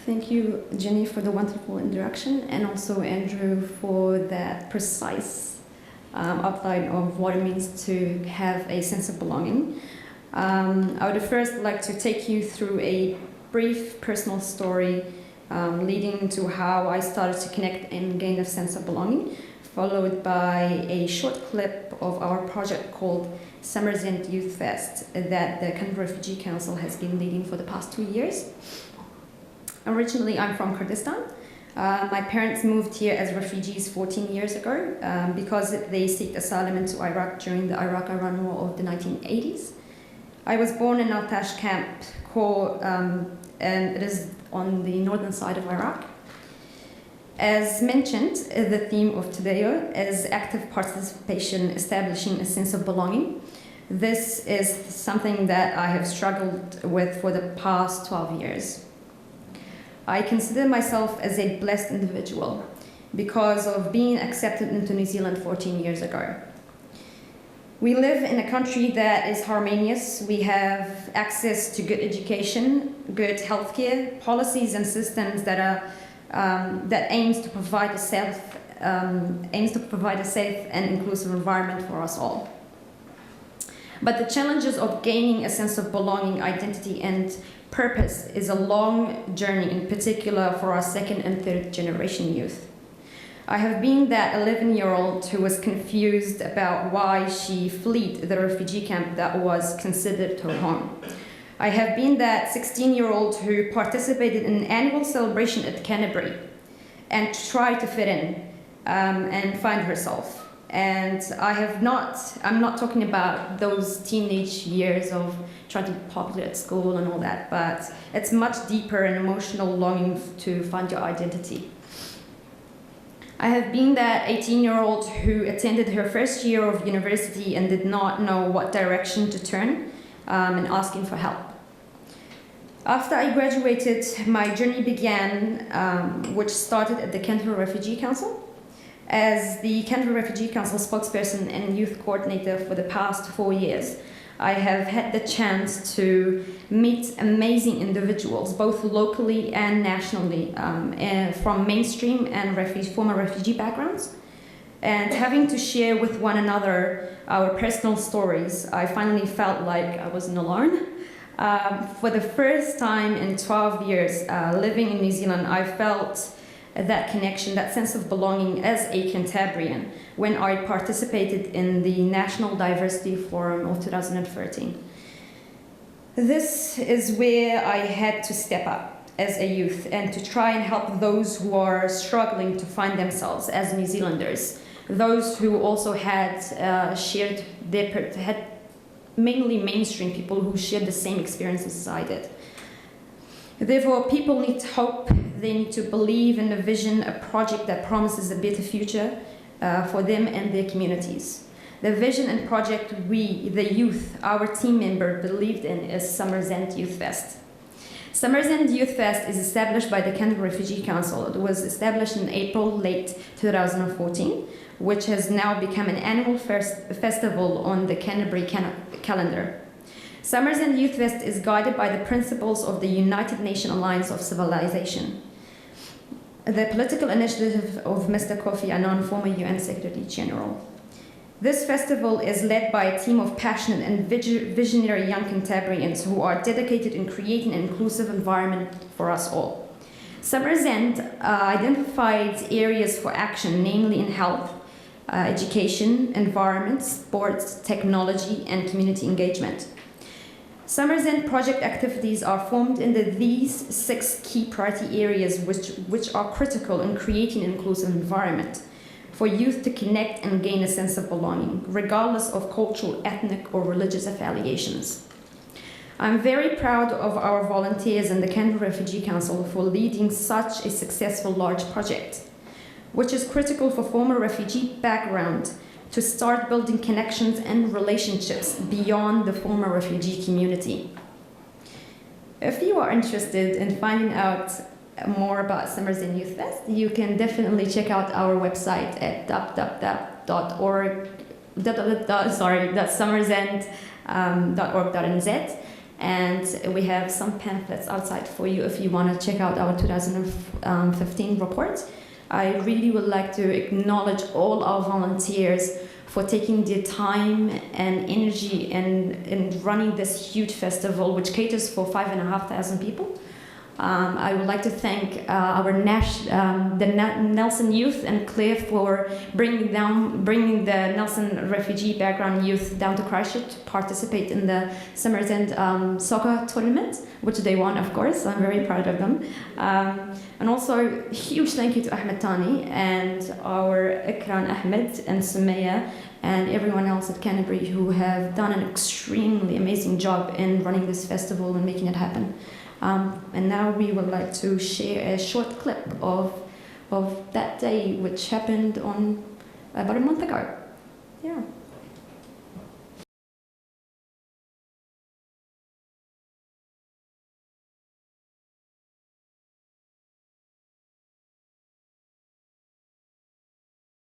Thank you, Jenny, for the wonderful introduction, and also Andrew for that precise outline of what it means to have a sense of belonging. I would first like to take you through a brief personal story leading to how I started to connect and gain a sense of belonging, followed by a short clip of our project called Summer's End Youthfest that the Canberra Refugee Council has been leading for the past 2 years. Originally, I'm from Kurdistan. My parents moved here as refugees 14 years ago because they sought asylum into Iraq during the Iraq-Iran War of the 1980s. I was born in Al-Tash Camp, and it is on the northern side of Iraq. As mentioned, the theme of today is active participation, establishing a sense of belonging. This is something that I have struggled with for the past 12 years. I consider myself as a blessed individual because of being accepted into New Zealand 14 years ago. We live in a country that is harmonious. We have access to good education, good healthcare, policies and systems that aims to provide a safe and inclusive environment for us all. But the challenges of gaining a sense of belonging, identity, and purpose is a long journey, in particular for our second and third generation youth. I have been that 11-year-old who was confused about why she fled the refugee camp that was considered her home. I have been that 16-year-old who participated in an annual celebration at Canterbury and tried to fit in and find herself. And I'm not talking about those teenage years of trying to be popular at school and all that, but it's much deeper and emotional longing to find your identity. I have been that 18-year-old who attended her first year of university and did not know what direction to turn and asking for help. After I graduated, my journey began, which started at the Canberra Refugee Council. As the Canberra Refugee Council spokesperson and youth coordinator for the past 4 years, I have had the chance to meet amazing individuals, both locally and nationally, from mainstream and former refugee backgrounds. And having to share with one another our personal stories, I finally felt like I wasn't alone. For the first time in 12 years living in New Zealand, I felt that connection, that sense of belonging as a Cantabrian when I participated in the National Diversity Forum of 2013. This is where I had to step up as a youth and to try and help those who are struggling to find themselves as New Zealanders, those who also had had mainly mainstream people who shared the same experiences as I did. Therefore, people need hope. They need to believe in a vision, a project that promises a better future for them and their communities. The vision and project we, the youth, our team member, believed in is Summer's End Youthfest. Summer's End Youthfest is established by the Canberra Refugee Council. It was established in April, late 2014, which has now become an annual festival on the Canterbury calendar. Summer's End Youthfest is guided by the principles of the United Nations Alliance of Civilization, the political initiative of Mr. Kofi Annan, former UN Secretary General. This festival is led by a team of passionate and visionary young Cantabrians who are dedicated in creating an inclusive environment for us all. Summer's End identified areas for action, namely in health, education, environment, sports, technology, and community engagement. Summer's End project activities are formed into these 6 key priority areas which are critical in creating an inclusive environment for youth to connect and gain a sense of belonging, regardless of cultural, ethnic, or religious affiliations. I'm very proud of our volunteers and the Canberra Refugee Council for leading such a successful large project, which is critical for former refugee background to start building connections and relationships beyond the former refugee community. If you are interested in finding out more about Summer's End Youthfest, you can definitely check out our website at summersend.org.nz. And we have some pamphlets outside for you if you want to check out our 2015 report. I really would like to acknowledge all our volunteers for taking their time and energy in running this huge festival, which caters for 5,500 people. I would like to thank our the Nelson Youth and Claire for bringing the Nelson refugee background youth down to Christchurch to participate in the Summers End soccer tournament, which they won, of course. I'm very proud of them. And also, a huge thank you to Ahmed Tani and our Ikran Ahmed and Sumaya and everyone else at Canterbury who have done an extremely amazing job in running this festival and making it happen. And now we would like to share a short clip of that day, which happened on about a month ago. Yeah.